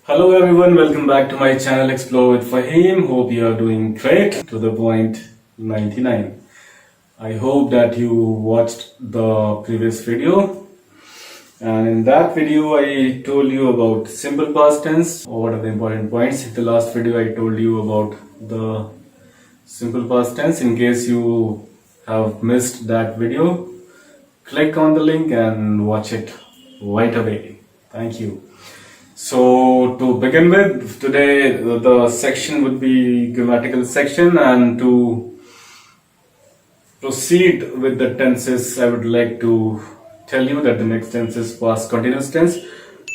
Hello everyone, welcome back to my channel Explore with Faheem. Hope you are doing great. To the point 99. I hope that you watched the previous video, and in that video I told you about simple past tense. What are the important points? In the last video I told you about the simple past tense. In case you have missed that video, click on the link and watch it right away. Thank you. So to begin with, today the section would be grammatical section, and to proceed with the tenses, I would like to tell you that the next tense is past continuous tense.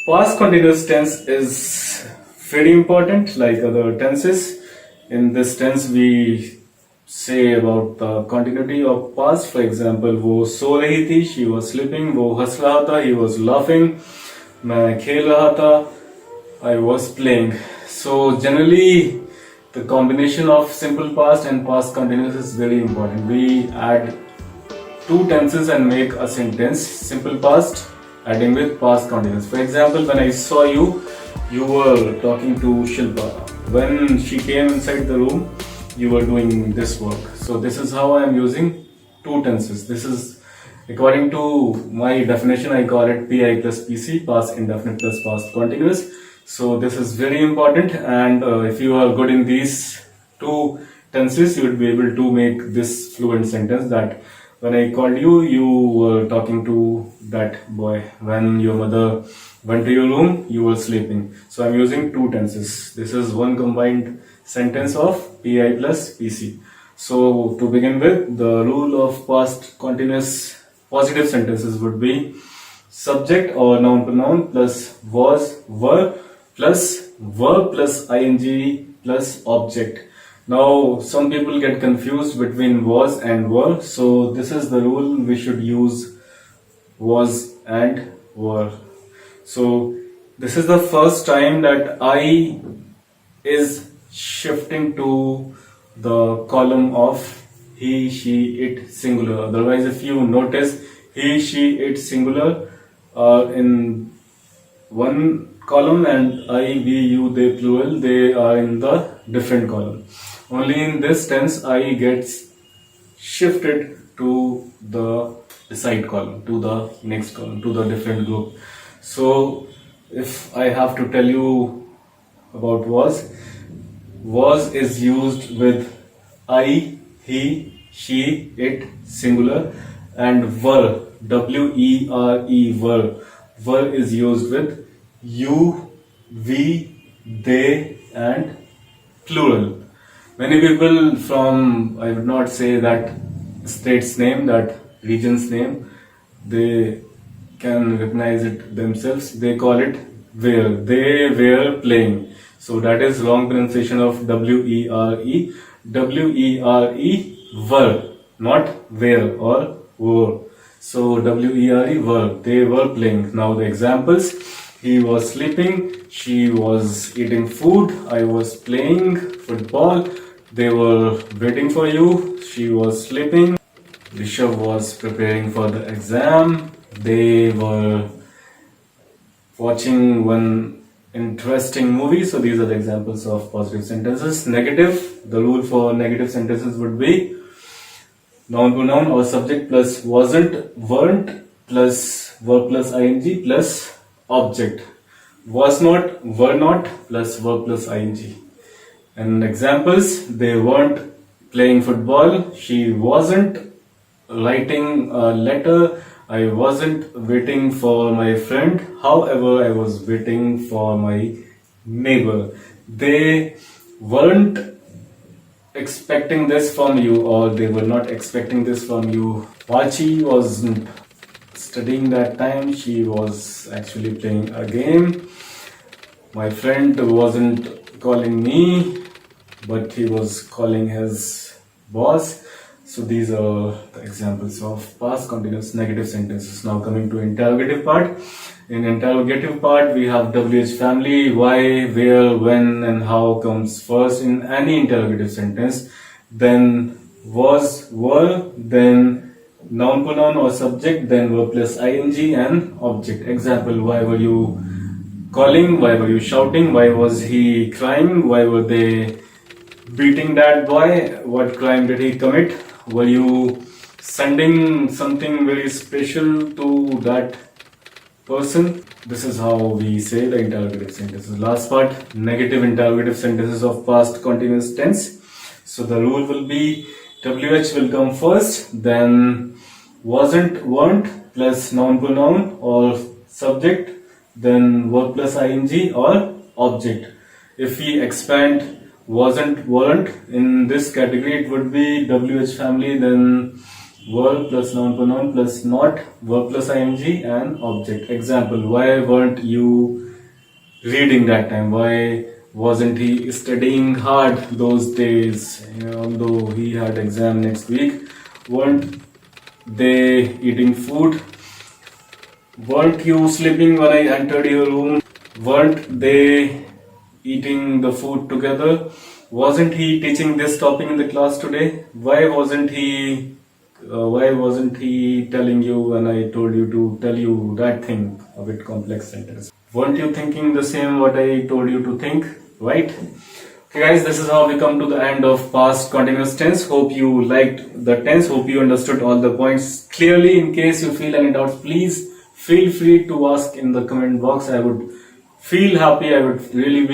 Past continuous tense is very important like other tenses. In this tense we say about the continuity of past. For example, वो सो रही थी, she was sleeping. वो हंस रहा था, he was laughing. मैं खेल रहा था, I was playing. So generally the combination of simple past and past continuous is very important. We add two tenses and make a sentence. Simple past adding with past continuous. For example, when I saw you, you were talking to Shilpa. When she came inside the room, you were doing this work. So this is how I am using two tenses. This is according to my definition, I call it PI plus PC, past indefinite plus past continuous. So this is very important, and if you are good in these two tenses, you would be able to make this fluent sentence that when I called you, you were talking to that boy. When your mother went to your room, you were sleeping. So I'm using two tenses. This is one combined sentence of PI plus PC. So to begin with, the rule of past continuous positive sentences would be subject or noun pronoun plus was, were plus verb plus ing plus object. Now some people get confused between was and were, so this is the rule. We should use was and were. So this is the first time that I is shifting to the column of he, she, it singular. Otherwise, if you notice, he, she, it singular are in one column, and I, we, you, they plural, they are in the different column. Only in this tense I gets shifted to the side column, to the next column, to the different group. So if I have to tell you about was is used with I, he, she, it singular, and were, W-E-R-E, were is used with you, we, they, and plural. Many people from, I would not say that state's name, that region's name, they can recognize it themselves. They call it were. They were playing. So that is wrong pronunciation of W-E-R-E. W-E-R-E, were, not were or were. So W-E-R-E, were. They were playing. Now the examples. He was sleeping, she was eating food, I was playing football, they were waiting for you, she was sleeping, Rishabh was preparing for the exam, they were watching one interesting movie. So these are the examples of positive sentences. Negative, the rule for negative sentences would be noun pronoun or subject plus wasn't, weren't plus verb plus ing plus object. Was not, were not plus verb plus ing. And examples, they weren't playing football, she wasn't writing a letter, I wasn't waiting for my friend, however I was waiting for my neighbor. They weren't expecting this from you, or they were not expecting this from you. Pachi wasn't studying that time, she was actually playing a game. My friend wasn't calling me, but he was calling his boss. So these are the examples of past continuous negative sentences. Now coming to interrogative part. In interrogative part, we have WH family, why, where, when, and how comes first in any interrogative sentence. Then was, were, then noun pronoun or subject, then verb plus ing and object. Example, why were you calling? Why were you shouting? Why was he crying? Why were they beating that boy? What crime did he commit? Were you sending something very special to that person? This is how we say the interrogative sentences. Last part, negative interrogative sentences of past continuous tense. So the rule will be WH will come first, then wasn't, weren't plus noun pronoun or subject, then verb plus ing or object. If we expand wasn't, weren't in this category, it would be WH family, then verb plus noun pronoun plus not, verb plus ing and object. Example, why weren't you reading that time? Why wasn't he studying hard those days, although he had exam next week? Weren't they eating food? Weren't you sleeping when I entered your room? Weren't they eating the food together? Wasn't he teaching this topic in the class today? Why wasn't he telling you when I told you to tell you that thing? A bit complex sentence. Weren't you thinking the same what I told you to think? Right? Okay guys, this is how we come to the end of past continuous tense. Hope you liked the tense. Hope you understood all the points clearly. In case you feel any doubts, please feel free to ask in the comment box. I would feel happy. I would really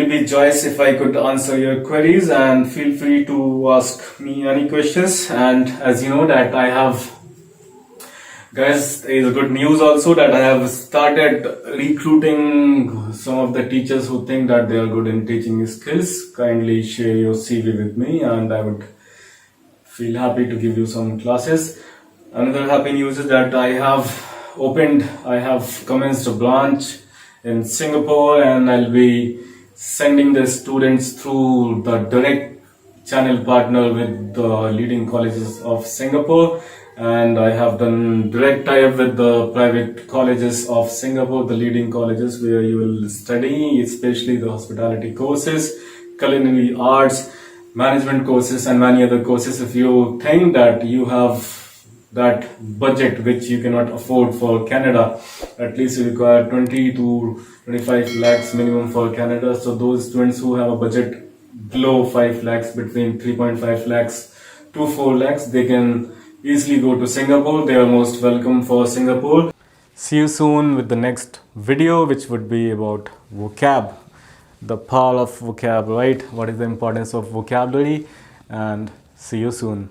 be joyous if I could answer your queries, and feel free to ask me any questions. And as you know that I have, guys, there is good news also that I have started recruiting some of the teachers who think that they are good in teaching skills. Kindly share your CV with me and I would feel happy to give you some classes. Another happy news is that I have commenced a branch in Singapore, and I'll be sending the students through the direct channel partner with the leading colleges of Singapore. And I have done direct tie-up with the private colleges of Singapore, the leading colleges where you will study, especially the hospitality courses, culinary arts, management courses and many other courses. If you think that you have that budget which you cannot afford for Canada, at least you require 20 to 25 lakhs minimum for Canada. So those students who have a budget below 5 lakhs, between 3.5 lakhs to 4 lakhs, they can easily go to Singapore. They are most welcome for Singapore. See you soon with the next video, which would be about vocab, the power of vocab, right? What is the importance of vocabulary? And see you soon.